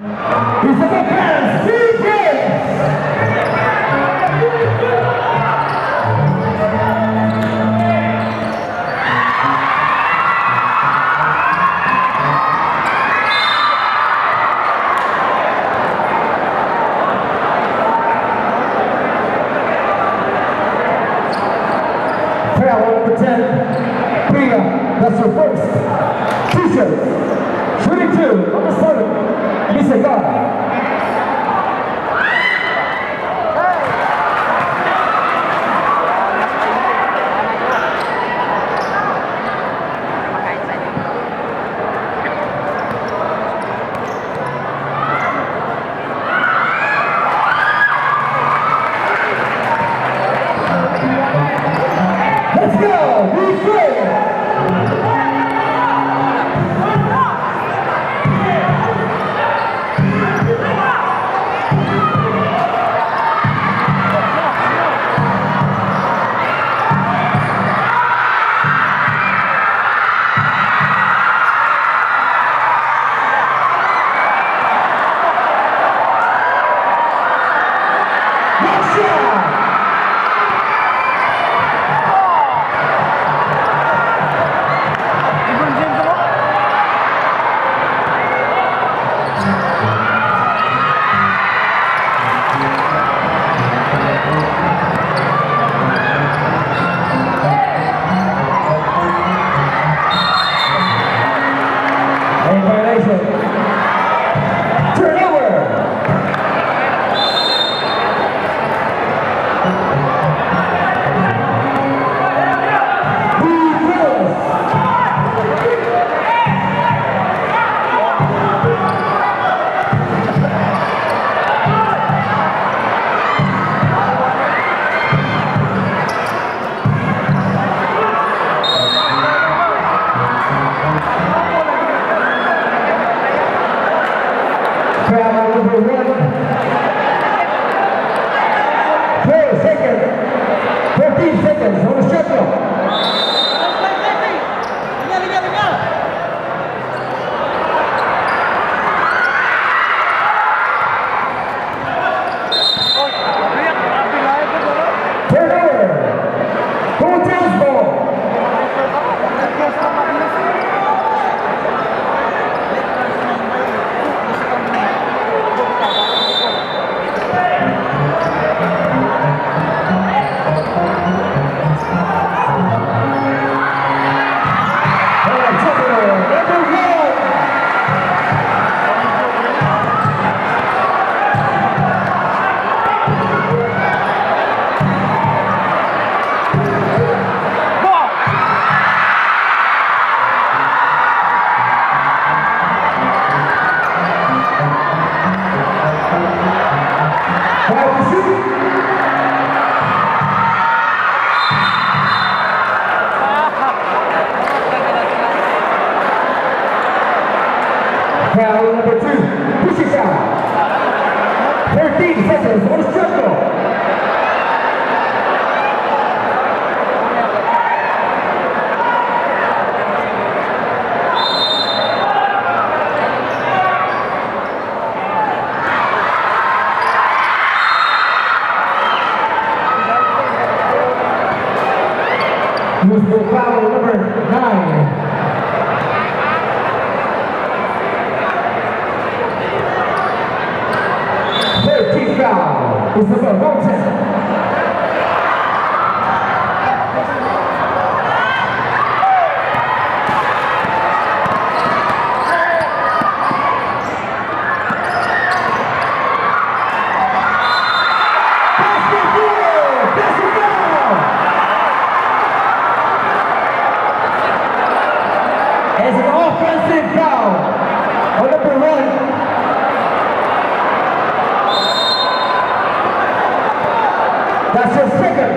He's the fans, Foul number 10, Priya, that's her first. T-shirts, shooting 2, number 7, Lisa God. Let's go! Be free! Next shot! Foul number 1. 12 seconds. 14 seconds on the shot clock. Turnover. Hotels ball. Foul number 2, push it down. 13 seconds on the shot clock. Who's the foul number 9? Foul is number 110. As an offensive foul on number 1. That's your second